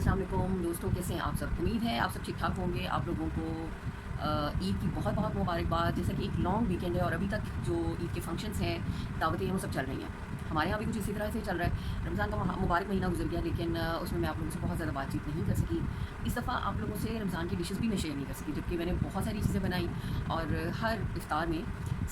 السلام علیکم دوستوں، کیسے ہیں آپ سب؟ امید ہے آپ سب ٹھیک ٹھاک ہوں گے۔ آپ لوگوں کو عید کی بہت بہت مبارکباد۔ جیسا کہ ایک لانگ ویکینڈ ہے اور ابھی تک جو عید کے فنکشنس ہیں، دعوتیں ہیں، وہ سب چل رہی ہیں۔ ہمارے یہاں بھی کچھ اسی طرح سے چل رہا ہے۔ رمضان کا مبارک مہینہ گزر گیا، لیکن اس میں آپ لوگوں سے بہت زیادہ بات چیت نہیں کر سکی۔ اس دفعہ آپ لوگوں سے رمضان کی ڈشز بھی میں شیئر نہیں کر سکی، جبکہ میں نے بہت ساری چیزیں بنائی اور ہر افطار میں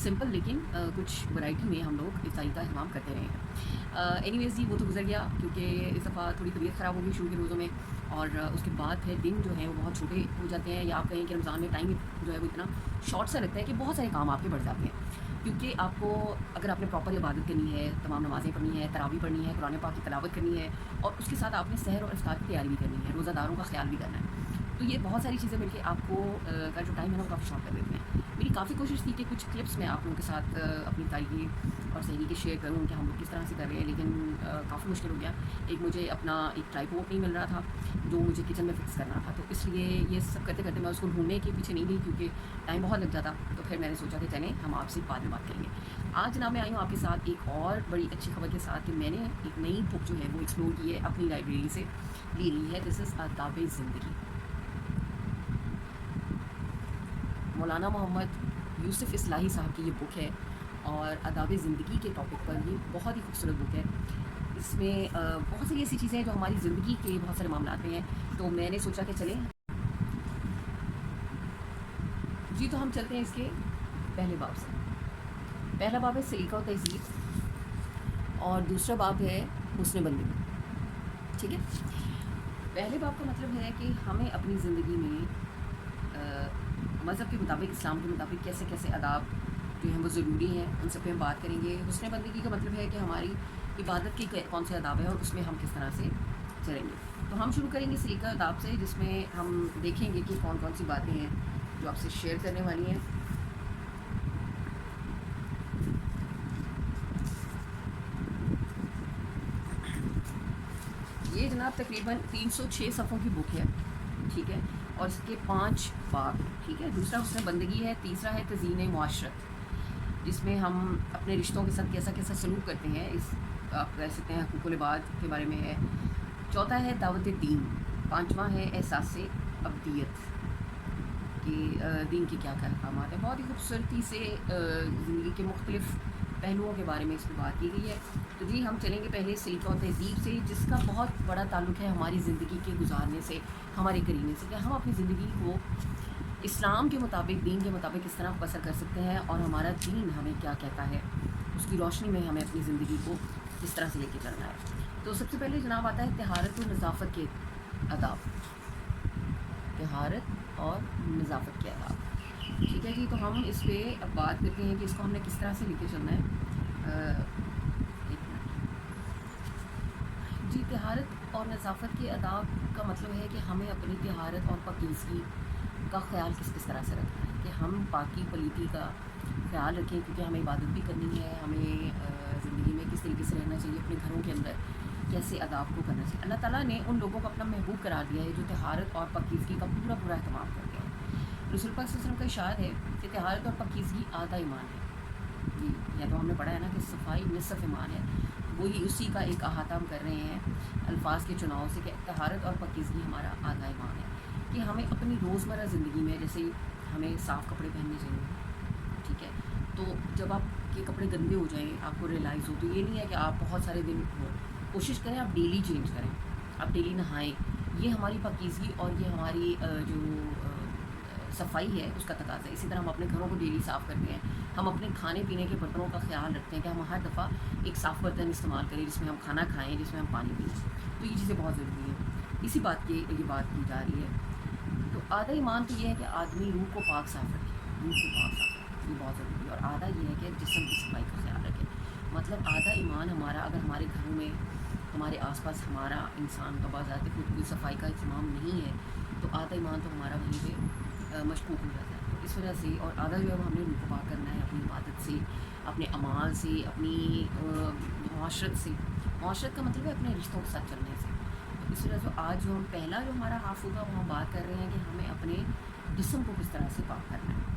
سمپل لیکن کچھ ورائٹی میں ہم لوگ افطاری کا اہتمام کرتے رہے ہیں۔ اینی ویز جی، وہ تو گزر گیا کیونکہ اس دفعہ تھوڑی طبیعت خراب ہو گئی شروع کے روزوں میں، اور اس کے بعد پھر دن جو ہیں وہ بہت چھوٹے ہو جاتے ہیں، یا آپ کہیں کہ رمضان میں ٹائم جو ہے وہ اتنا شارٹ سا لگتا ہے کہ بہت سارے کام آپ کے بڑھ جاتے ہیں۔ کیونکہ آپ کو اگر آپ نے پراپر عبادت کرنی ہے، تمام نمازیں پڑھنی ہے، تراویح پڑھنی ہے، قرآن پاک کی تلاوت کرنی ہے، اور اس کے ساتھ آپ نے سحر اور افطار کی تیاری بھی کرنی ہے، روزہ داروں کا خیال بھی کرنا ہے، تو یہ بہت ساری چیزیں مل کے آپ کو کا جو ٹائم ہے نا وہ کافی شارٹ کر دیتے ہیں۔ میری کافی کوشش تھی کہ کچھ کلپس میں آپ لوگوں کے ساتھ اپنی تاریخ اور سہری کے شیئر کروں کہ ہم لوگ کس طرح سے کر رہے ہیں، لیکن کافی مشکل ہو گیا۔ ایک مجھے اپنا ایک ٹرائپوڈ نہیں مل رہا تھا جو مجھے کچن میں فکس کرنا تھا، تو اس لیے یہ سب کرتے کرتے میں اس کو ڈھونڈنے کے پیچھے نہیں گئی کیونکہ ٹائم بہت لگ جاتا، تو پھر میں نے سوچا کہ چلیں ہم آپ سے بعد میں بات کریں گے۔ آج جناب میں آئی ہوں آپ کے ساتھ ایک اور بڑی اچھی خبر کے ساتھ کہ میں نے ایک نئی بک جو ہے وہ ایکسپلور کی ہے، اپنی لائبریری سے لی گئی ہے۔ دس از آداب زندگی، مولانا محمد یوسف اصلاحی صاحب کی یہ بک ہے، اور آداب زندگی کے ٹاپک پر یہ بہت ہی خوبصورت بک ہے۔ اس میں بہت سی ایسی چیزیں ہیں جو ہماری زندگی کے بہت سارے معاملات میں ہیں، تو میں نے سوچا کہ چلیں جی، تو ہم چلتے ہیں اس کے پہلے باب سے۔ پہلا باب ہے سلیقہ و تہذیب، اور دوسرا باب ہے حسن بندگی، ٹھیک ہے۔ پہلے باب کا مطلب ہے کہ ہمیں اپنی زندگی میں مذہب کے مطابق، اسلام کے مطابق کیسے کیسے آداب جو ہیں وہ ضروری ہیں، ان سب پہ ہم بات کریں گے۔ حسن بندگی کا مطلب ہے کہ ہماری عبادت کے کون سے آداب ہیں اور اس میں ہم کس طرح سے چلیں گے۔ تو ہم شروع کریں گے سلیقہ آداب سے، جس میں ہم دیکھیں گے کہ کون کون سی باتیں ہیں جو آپ سے شیئر کرنے والی ہیں۔ یہ جناب تقریباً 306 صفحوں کی بک ہے، ٹھیک ہے، اور اس کے 5 باب، ٹھیک ہے۔ دوسرا حسن بندگی ہے، تیسرا ہے تزیین معاشرت، جس میں ہم اپنے رشتوں کے ساتھ کیسا کیسا سلوک کرتے ہیں، اس آپ کہہ سکتے ہیں حقوق العباد کے بارے میں ہے۔ چوتھا ہے دعوت دین، پانچواں ہے احساس ابدیت کہ دین کے کیا کیا احکامات ہیں۔ بہت ہی خوبصورتی سے زندگی کے مختلف پہلوؤں کے بارے میں اس میں بات کی گئی ہے۔ تو جی، ہم چلیں گے پہلے سلیقہ و تہذیب سے، جس کا بہت بڑا تعلق ہے ہماری زندگی کے گزارنے سے، ہمارے کرینے سے، کہ ہم اپنی زندگی کو اسلام کے مطابق، دین کے مطابق کس طرح بسر کر سکتے ہیں، اور ہمارا دین ہمیں کیا کہتا ہے، اس کی روشنی میں ہمیں اپنی زندگی کو کس طرح سے لے کے چلنا ہے۔ تو سب سے پہلے جناب آتا ہے طہارت و نظافت کے آداب، طہارت اور نظافت کے آداب، ٹھیک ہے جی۔ تو ہم اس پہ اب بات کرتے ہیں کہ اس کو ہم نے کس طرح سے لے کے چلنا ہے۔ ایک منٹ جی، طہارت اور نظافت کے آداب کا مطلب ہے کہ ہمیں اپنی طہارت اور پاکیزگی کا خیال کس کس طرح سے رکھنا ہے، کہ ہم پاکی پلیتی کا خیال رکھیں، کیونکہ ہمیں عبادت بھی کرنی ہے، ہمیں زندگی میں کس طریقے سے رہنا چاہیے، اپنے گھروں کے اندر کیسے آداب کو کرنا چاہیے۔ اللہ تعالیٰ نے ان لوگوں کو اپنا محبوب قرار دیا ہے جو طہارت اور پاکیزگی کا پورا پورا اہتمام کرتے ہیں۔ رسول پاک صلی اللہ علیہ وسلم کا ارشاد ہے کہ طہارت اور پاکیزگی آدھا ایمان ہے۔ جی، یا تو ہم نے پڑھا ہے نا کہ صفائی نصف ایمان ہے، وہی اسی کا ایک احاطہ ہم کر رہے ہیں الفاظ کے چناؤ سے، کہ طہارت اور پاکیزگی ہمارا آدھا ایمان ہے، کہ ہمیں اپنی روزمرہ زندگی میں جیسے ہمیں صاف کپڑے پہننے چاہیے، ٹھیک ہے۔ تو جب آپ کے کپڑے گندے ہو جائیں، آپ کو ریئلائز ہو، تو یہ نہیں ہے کہ آپ بہت سارے دن ہو، کوشش کریں آپ ڈیلی چینج کریں، آپ ڈیلی نہائیں۔ یہ ہماری پاکیزگی اور یہ ہماری جو صفائی ہے اس کا تقاضا ہے۔ اسی طرح ہم اپنے گھروں کو ڈیلی صاف کرتے ہیں، ہم اپنے کھانے پینے کے برتنوں کا خیال رکھتے ہیں کہ ہم ہر دفعہ ایک صاف برتن استعمال کریں جس میں ہم کھانا کھائیں، جس میں ہم پانی پئیں، تو یہ چیزیں بہت ضروری ہیں۔ اسی بات کی یہ بات کی جا رہی ہے۔ تو آدھا ایمان تو یہ ہے کہ آدمی روح کو پاک صاف رکھے، روح کو پاک صاف رکھے، یہ بہت ضروری ہے، اور آدھا یہ ہے کہ جسم کی صفائی کا خیال رکھے۔ مطلب آدھا ایمان ہمارا، اگر ہمارے گھروں میں ہمارے آس پاس ہمارا انسان کا بازار خود کوئی صفائی کا اہتمام نہیں ہے، تو آدھا ایمان تو ہمارا وہیں پہ مشکوک ہو جاتا ہے۔ تو اس وجہ سے، اور آدھا جو ہے وہ ہم نے روح کو پاک کرنا ہے اپنی عبادت سے، اپنے اعمال سے، اپنی معاشرت سے۔ معاشرت کا مطلب ہے اپنے رشتوں کے ساتھ چلنے سے۔ تو اس وجہ سے آج جو ہم پہلا جو ہمارا ہاف ہوگا وہ ہم بات کر رہے ہیں کہ ہمیں اپنے جسم کو کس طرح سے پاک کرنا ہے۔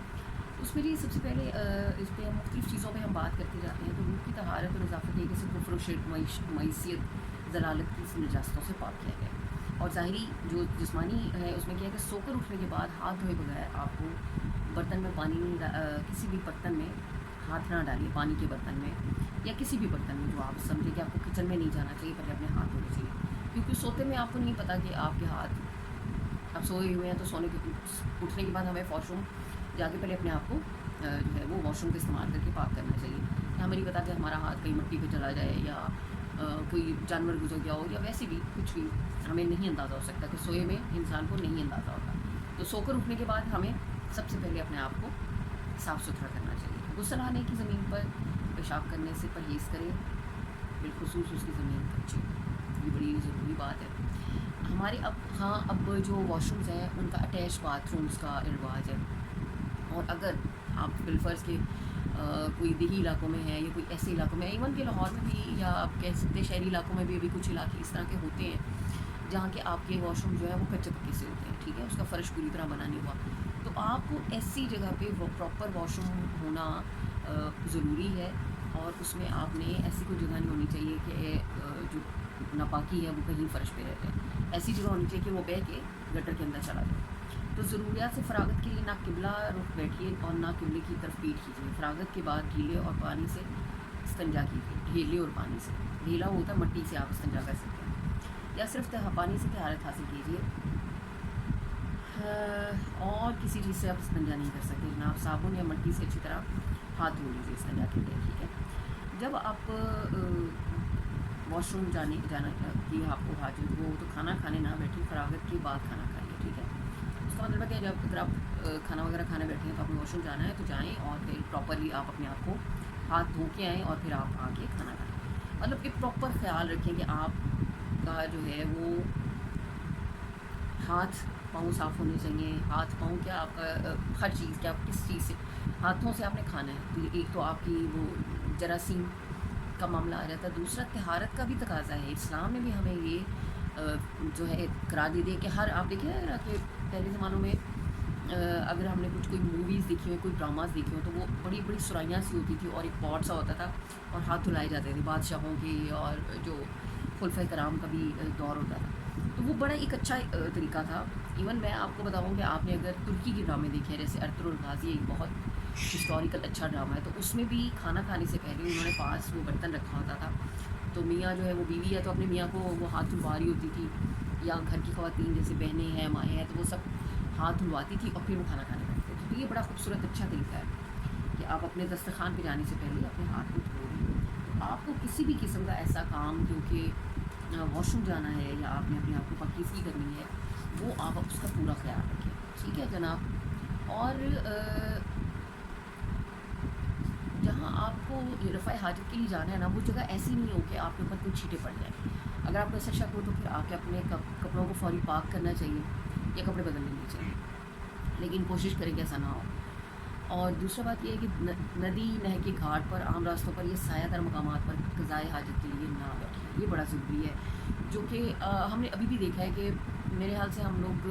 اس میں سب سے پہلے اس پہ ہم مختلف چیزوں پہ ہم بات کرتے جاتے ہیں۔ تو روح کی طہارت اور نظافت یہ کہ کفر و شرک، معیشت، ضلالت کی نجاستوں سے پاک کیا گیا ہے۔ اور ظاہری جو جسمانی ہے اس میں کیا ہے کہ سو کر اٹھنے کے بعد ہاتھ دھوئے بغیر آپ کو برتن میں پانی نہیں کسی بھی برتن میں ہاتھ نہ ڈالیے، پانی کے برتن میں یا کسی بھی برتن میں جو آپ سمجھیں کہ آپ کو کچن میں نہیں جانا چاہیے، پہلے اپنے ہاتھ دھونے چاہیے، کیونکہ سوتے میں آپ کو نہیں پتہ کہ آپ کے ہاتھ اب سوئے ہوئے ہیں، تو سونے کے اٹھنے کے بعد ہمیں واش روم جا کے پہلے اپنے آپ کو جو ہے وہ واش روم کا استعمال کر کے پاک کرنا چاہیے، ہمیں نہیں پتا کہ ہمارا ہاتھ کہیں مٹی پہ چلا جائے یا کوئی جانور گزر گیا ہو یا ویسے بھی کچھ بھی ہمیں نہیں اندازہ ہو سکتا کہ سوئے میں انسان کو نہیں اندازہ ہوتا. تو سو کر اٹھنے کے بعد ہمیں سب سے پہلے اپنے آپ کو صاف ستھرا کرنا چاہیے. غسل آنے کی زمین پر پیشاب کرنے سے پرہیز کریں، بالخصوص اس کی زمین کچی، یہ بڑی ضروری بات ہے. ہمارے اب جو واش رومز ہیں ان کا اٹیچ باتھ رومز کا رواج ہے، اور اگر آپ بالفرض کے کوئی دیہی علاقوں میں ہے یا کوئی ایسے علاقوں میں، ایون کہ لاہور میں بھی یا آپ کہہ سکتے ہیں شہری علاقوں میں بھی ابھی کچھ علاقے اس طرح کے ہوتے ہیں جہاں کہ آپ کے واش روم جو ہے وہ کچے پکے سے ہوتے ہیں، ٹھیک ہے، اس کا فرش پوری طرح بنا نہیں ہوا، تو آپ کو ایسی جگہ پہ وہ پراپر واش روم ہونا ضروری ہے، اور اس میں آپ نے ایسی کوئی جگہ نہیں ہونی چاہیے کہ جو ناپاکی ہے وہ کہیں فرش پہ رہتے ہیں، ایسی جگہ ہونی چاہیے کہ وہ بہہ کے گٹر کے اندر چلا جائے. تو ضروریات سے فراغت کے لیے نہ قبلہ رخ بیٹھیے اور نہ قبلے کی طرف پیٹ کیجیے. فراغت کے بعد ڈھیلے اور پانی سے استنجا کیجیے. ڈھیلے اور پانی سے، ڈھیلا ہوتا ہے مٹی سے آپ استنجا کر سکتے ہیں، یا صرف پانی سے طہارت حاصل کیجیے، اور کسی چیز سے آپ استنجا نہیں کر سکتے جناب. صابن یا مٹی سے اچھی طرح ہاتھ دھو لیجیے استنجا کے لیے، ٹھیک ہے. جب آپ واش روم جانا کی آپ کو حاجت ہو تو کھانا کھانے نہ بیٹھیں، فراغت کے بعد کھانا کھائیے، ٹھیک ہے. اس کا مطلب ہے کہ جب اگر آپ کھانا وغیرہ کھانے بیٹھے ہیں تو آپ نے واش روم جانا ہے تو جائیں، اور پھر پراپرلی آپ اپنے آپ کو ہاتھ دھو کے آئیں اور پھر آپ آ کے کھانا کھائیں. مطلب کہ پراپر خیال رکھیں کہ آپ کا جو ہے وہ ہاتھ پاؤں صاف ہونے چاہیے. ہاتھ پاؤں کیا، آپ کا ہر چیز، کہ آپ کس چیز سے ہاتھوں سے آپ نے کھانا ہے. تو ایک تو آپ کی وہ جراثیم کا معاملہ آ جاتا ہے، دوسرا طہارت کا بھی تقاضا ہے. اسلام نے بھی ہمیں یہ جو ہے کرا دے دے کہ آپ دیکھیں نا کہ پہلے زمانوں میں اگر ہم نے کوئی موویز دیکھی ہو، کوئی ڈراماز دیکھے ہوں، تو وہ بڑی بڑی سرائیاں سی ہوتی تھی اور ایک پاٹ سا ہوتا تھا اور ہاتھ دھلائے جاتے تھے بادشاہوں کے، اور جو خلفۂ کرام کا بھی دور ہوتا تھا، تو وہ بڑا ایک اچھا طریقہ تھا. ایون میں آپ کو بتاؤں کہ آپ نے اگر ترکی کے ڈرامے دیکھے ہیں، جیسے ارطغرل غازی ایک بہت ہسٹوریکل اچھا ڈرامہ ہے، تو اس میں بھی کھانا کھانے سے پہلے انہوں نے پاس وہ برتن رکھا ہوتا تھا. تو میاں جو ہے وہ بیوی ہے تو اپنے میاں کو وہ ہاتھ دھلوا رہی ہوتی تھی، یا گھر کی خواتین جیسے بہنیں ہیں، مائیں ہیں، تو وہ سب ہاتھ دھلواتی تھی اور پھر وہ کھانا کھانے بیٹھتے تھے. تو یہ بڑا خوبصورت اچھا طریقہ ہے کہ آپ اپنے دسترخوان پہ جانے سے پہلے اپنے ہاتھ کو دھو لیں. تو آپ کو کسی بھی قسم کا ایسا کام کیونکہ واش روم جانا ہے یا آپ نے اپنے آپ کو پاکیزگی کرنی ہے، وہ آپ اس کا پورا خیال رکھیں، ٹھیک ہے جناب. اور جہاں آپ کو رفع حاجت کے لیے جانا ہے نا، وہ جگہ ایسی نہیں ہو کہ آپ کے اوپر کوئی چھینٹے پڑ جائیں. اگر آپ کو ایسا شک ہو تو پھر آپ کے اپنے کپڑوں کو فوری پاک کرنا چاہیے یا کپڑے بدل لینے چاہیے، لیکن کوشش کریں کہ ایسا نہ ہو. اور دوسرا بات یہ ہے کہ ندی نہر کے گھاٹ پر، عام راستوں پر یا سایہ دار مقامات پر قضائے حاجت کے لیے نہ بیٹھیں. یہ بڑا ضروری ہے، جو کہ ہم نے ابھی بھی دیکھا ہے کہ میرے خیال سے ہم لوگ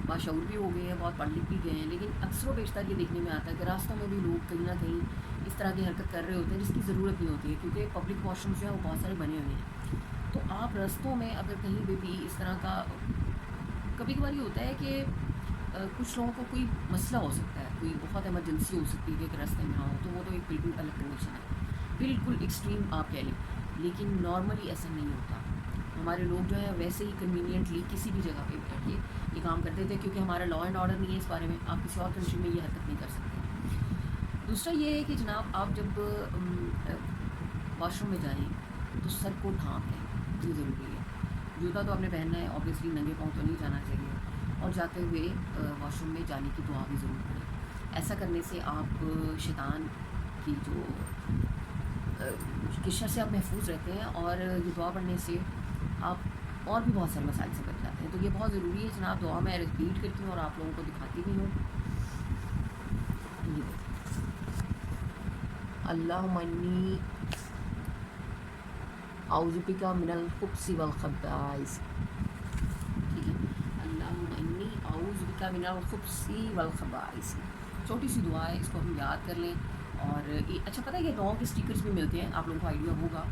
باشعور بھی ہو گئے ہیں، بہت پڑھ لکھ بھی گئے ہیں، لیکن اکثر و بیشتر یہ دیکھنے میں آتا ہے کہ راستوں میں بھی لوگ کہیں نہ کہیں اس طرح کی حرکت کر رہے ہوتے ہیں جس کی ضرورت نہیں ہوتی ہے، کیونکہ پبلک واش رومز جو ہیں وہ بہت سارے بنے ہوئے ہیں. تو آپ رستوں میں اگر کہیں پہ بھی اس طرح کا، کبھی کبھار یہ ہوتا ہے کہ کچھ لوگوں کو کوئی مسئلہ ہو سکتا ہے، کوئی بہت ایمرجنسی ہو سکتی ہے کہ راستے میں نہ ہو، تو وہ تو ایک بالکل الگ کنڈیشن ہے، بالکل ایکسٹریم آپ کہہ لیں، لیکن نارملی ایسا نہیں ہوتا. ہمارے لوگ جو ہے ویسے ہی کنوینئنٹلی کسی بھی جگہ پہ بیٹھ کے یہ کام کرتے تھے، کیونکہ ہمارا لا اینڈ آرڈر نہیں ہے اس بارے میں، آپ کسی اور کنٹری میں یہ حرکت نہیں کر سکتے. دوسرا یہ ہے کہ جناب آپ جب واش روم میں جائیں تو سر کو ڈھانپ لیں، یہ ضروری ہے. جوتا تو آپ نے پہننا ہے، اوبیسلی ننگے پاؤں تو نہیں جانا چاہیے، اور جاتے ہوئے واش روم میں جانے کی دعا بھی ضرور کریں. ایسا کرنے سے آپ شیطان کی جو شر سے آپ محفوظ رہتے ہیں، اور یہ دعا پڑھنے سے آپ اور بھی بہت سارے مسائل سے بچ جاتے ہیں. تو یہ بہت ضروری ہے جناب. دعا میں ریپیٹ کرتی ہوں اور آپ لوگوں کو دکھاتی بھی ہوں. اللہم انی اعوذ بک من الخبث والخبائث، ٹھیک ہے. اللہم انی اعوذ بک من الخبث والخبائث، چھوٹی سی دعا ہے، اس کو ہم یاد کر لیں. اور اچھا پتہ ہے کہ دعاؤں کے اسٹیکرز بھی ملتے ہیں، آپ لوگوں کو آئیڈیا ہوگا.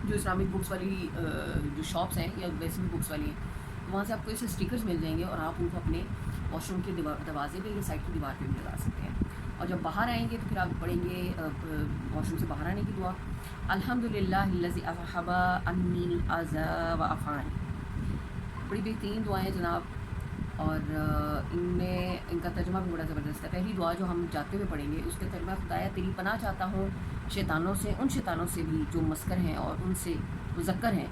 جو اسلامک بکس والی جو شاپس ہیں یا ویسے بھی بکس والی ہیں، وہاں سے آپ کو ایسے اسٹیکرز مل جائیں گے اور آپ ان کو اپنے واش روم کے دروازے پہ یا سائڈ کی دیوار پہ بھی لگا سکتے ہیں. اور جب باہر آئیں گے تو پھر آپ پڑھیں گے واش روم سے باہر آنے کی دعا، الحمدللہ الذی اذھب عنی الاذی وعافانی. بڑی بہترین دعائیں ہیں جناب، اور ان کا ترجمہ بھی بڑا زبردست ہے. پہلی دعا جو ہم جاتے ہوئے پڑھیں گے اس کا ترجمہ، خدایا تیری پناہ چاہتا ہوں شیطانوں سے، ان شیطانوں سے بھی جو مسکر ہیں اور ان سے مذکر ہیں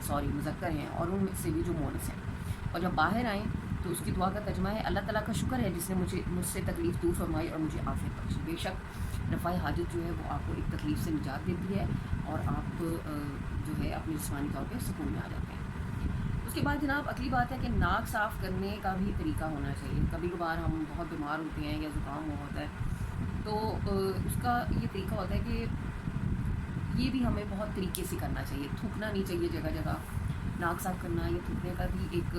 اور ان سے بھی جو مونس ہیں. اور جب باہر آئیں تو اس کی دعا کا ترجمہ ہے، اللہ تعالیٰ کا شکر ہے جس نے مجھ سے تکلیف دور فرمائی اور مجھے عافیت بخشی. بے شک رفع حاجت جو ہے وہ آپ کو ایک تکلیف سے نجات دیتی ہے اور آپ جو ہے اپنی جسمانی طور پہ سکون میں آ جاتے ہیں. اس کے بعد جناب اگلی بات ہے کہ ناک صاف کرنے کا بھی طریقہ ہونا چاہیے. کبھی کبھار ہم بہت بیمار ہوتے ہیں یا زکام ہوا ہوتا ہے تو اس کا یہ طریقہ ہوتا ہے کہ یہ بھی ہمیں بہت طریقے سے کرنا چاہیے. تھوکنا نہیں چاہیے جگہ جگہ. ناک صاف کرنا یا تھوکنے کا بھی ایک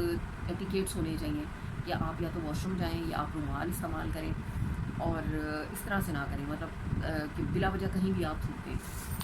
ایٹیکیٹس ہونے چاہیے کہ آپ یا تو واش روم جائیں یا آپ رومال استعمال کریں اور اس طرح سے نہ کریں، مطلب کہ بلا وجہ کہیں بھی آپ تھوک دیں،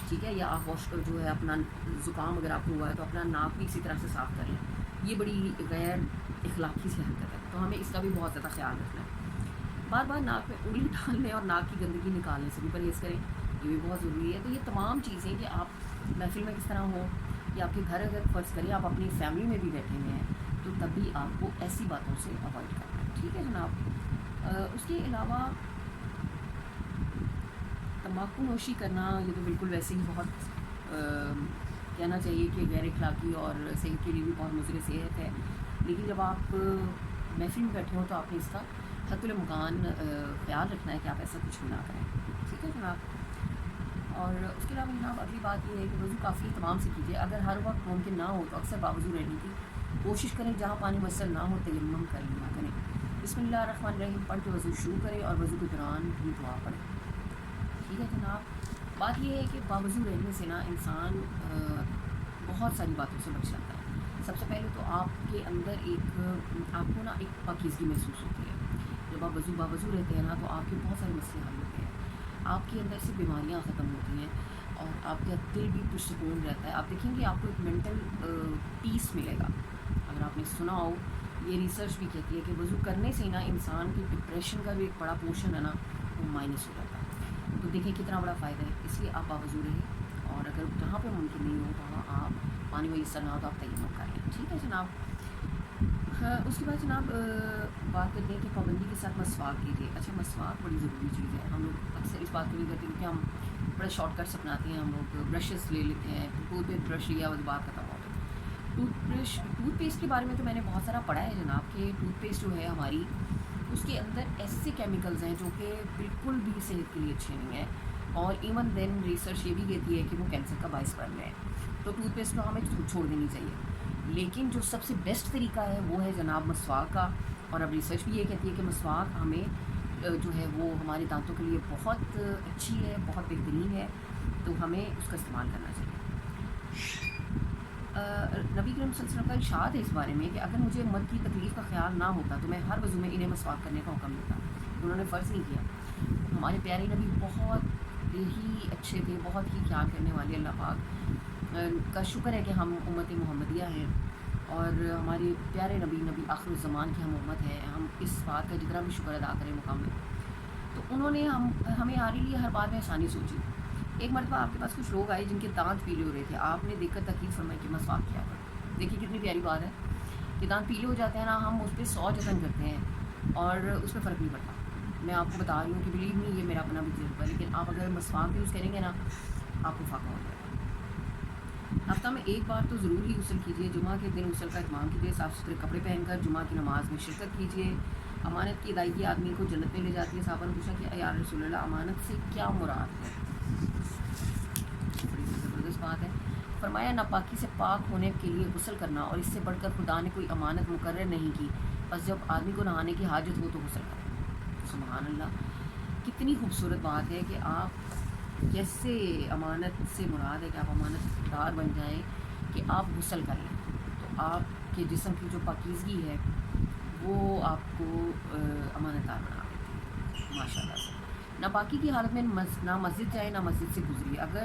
ٹھیک ہے. یا آپ واش جو ہے اپنا زکام اگر آپ کو ہوا ہے تو اپنا ناک بھی اسی طرح سے صاف کر لیں. یہ بڑی غیر اخلاقی سی حرکت ہے، تو ہمیں اس کا بھی بہت زیادہ خیال رکھنا ہے. بار بار ناک میں انگلی ڈالنے اور ناک کی گندگی نکالنے سے بھی پرہیز کریں، یہ بھی بہت ضروری ہے. تو یہ تمام چیزیں کہ آپ محفل میں کس طرح ہوں یا آپ کے گھر اگر فرض کریں آپ اپنی فیملی میں بھی بیٹھے ہوئے ہیں تو تب بھی آپ کو ایسی باتوں سے اوائڈ کرنا ہے، ٹھیک ہے جناب. اس کے علاوہ تمباکو نوشی کرنا یہ تو بالکل ویسے ہی بہت کہنا چاہیے کہ غیر اخلاقی اور صحت کے لیے بھی بہت مضر صحت ہے. لیکن جب آپ محفل میں بیٹھے ہوں تو آپ نے اس کا حد الامکان خیال رکھنا ہے کہ آپ ایسا کچھ بھی نہ کریں، ٹھیک ہے جناب. اور اس کے علاوہ جناب اگلی بات یہ ہے کہ وضو کافی اہتمام سے کیجیے. اگر ہر وقت ممکن نہ ہو تو اکثر باوضو رہنے کی کوشش کریں. جہاں پانی میسر نہ ہو تیمم کر لیا کریں. بسم اللہ الرحمن الرحیم پڑھ کے وضو شروع کریں اور وضو کے دوران بھی دعا پڑھیں، ٹھیک ہے جناب. بات یہ ہے کہ باوضو رہنے سے نا انسان بہت ساری باتوں سے بچ جاتا ہے. سب سے پہلے تو آپ کے اندر آپ کو نا ایک پاکیزگی محسوس ہوتی ہے. جب آپ باوضو رہتے ہیں نا تو آپ کے بہت سارے مسئلے حل ہوتے ہیں، آپ کے اندر سے بیماریاں ختم ہوتی ہیں اور آپ کا دل بھی پرسکون رہتا ہے. آپ دیکھیں گے آپ کو ایک مینٹل پیس ملے گا. اگر آپ نے سنا ہو، یہ ریسرچ بھی کہتی ہے کہ وضو کرنے سے نا انسان کی ڈپریشن کا بھی ایک بڑا پورشن ہے نا وہ مائنس ہو جاتا ہے. تو دیکھیں کتنا بڑا فائدہ ہے. اس لیے آپ باوضو رہیں اور اگر جہاں پہ ممکن نہیں ہو وہاں آپ پانی میسر نہ ہو تو آپ تیمم کر لیں، ٹھیک ہے جناب. اس کے بعد جناب بات کرتے ہیں کہ پابندی کے ساتھ مسواک کیجیے. اچھا مسواک بڑی ضروری چیز ہے. ہم لوگ اکثر اس بات کو نہیں کرتے کیونکہ ہم بڑے شارٹ کٹس اپناتے ہیں. ہم لوگ برشز لے لیتے ہیں، ٹوتھ برش لیا اس بات ختم ہو گئی. ٹوتھ پیسٹ کے بارے میں تو میں نے بہت سارا پڑھا ہے جناب کہ ٹوتھ پیسٹ جو ہے ہماری اس کے اندر ایسے کیمیکلز ہیں جو کہ بالکل بھی صحت کے لیے اچھے نہیں ہیں اور ایون دین ریسرچ یہ بھی کہتی ہے کہ وہ کینسر کا باعث بن گئے. تو ٹوتھ پیسٹ کو ہمیں چھوڑ دینی چاہیے. لیکن جو سب سے بیسٹ طریقہ ہے وہ ہے جناب مسواک کا. اور اب ریسرچ بھی یہ کہتی ہے کہ مسواک ہمیں جو ہے وہ ہمارے دانتوں کے لیے بہت اچھی ہے، بہت بہترین ہے، تو ہمیں اس کا استعمال کرنا چاہیے. نبی کریم صلی اللہ علیہ وسلم کا ارشاد ہے اس بارے میں کہ اگر مجھے مد کی تکلیف کا خیال نہ ہوتا تو میں ہر وضو میں انہیں مسواک کرنے کا حکم دیتا. انہوں نے فرض نہیں کیا. ہمارے پیارے نبی بہت ہی اچھے تھے، بہت ہی خیال کرنے والے. اللہ پاک کا شکر ہے کہ ہم امت محمدیہ ہیں اور ہمارے پیارے نبی آخر الزمان کی ہم امت ہے. ہم اس بات کا جتنا بھی شکر ادا کریں مقام میں. تو انہوں نے ہمیں ہمارے لیے ہر بات میں آسانی سوچی. ایک مرتبہ آپ کے پاس کچھ لوگ آئے جن کے دانت پیلے ہو رہے تھے. آپ نے دیکھ کر تکلیف فرمائی کہ مسواک کیا کرو. دیکھیے کتنی پیاری بات ہے کہ دانت پیلے ہو جاتے ہیں نا، ہم اس پہ 100 جتن کرتے ہیں اور اس پہ فرق نہیں پڑتا. میں آپ کو بتا رہی ہوں کہ بلیو نہیں، یہ میرا اپنا بھی تجربہ ہے. لیکن آپ اگر مسواک یوز کریں گے نا آپ کو فائدہ ہو جائے گا. ہفتہ میں ایک بار تو ضرور ہی غسل کیجیے. جمعہ کے دن غسل کا اہتمام کیجیے. صاف ستھرے کپڑے پہن کر جمعہ کی نماز میں شرکت کیجیے. امانت کی ادائیگی آدمی کو جنت میں لے جاتی ہے. صحابہ نے پوچھا کہ یا رسول اللہ امانت سے کیا مراد ہے؟ بڑی زبردست بات ہے. فرمایا ناپاکی سے پاک ہونے کے لیے غسل کرنا، اور اس سے بڑھ کر خدا نے کوئی امانت مقرر نہیں کی. بس جب آدمی کو نہانے کی حاجت ہو تو غسل کرے. سبحان اللہ، کتنی خوبصورت بات ہے کہ آپ جیسے امانت سے مراد ہے کہ آپ امانت دار بن جائیں کہ آپ غسل کر لیں تو آپ کے جسم کی جو پاکیزگی ہے وہ آپ کو امانت دار بنا دیتی ہے ماشاء اللہ سے. ناپاکی کی حالت میں نہ مسجد جائیں نہ مسجد سے گزریے. اگر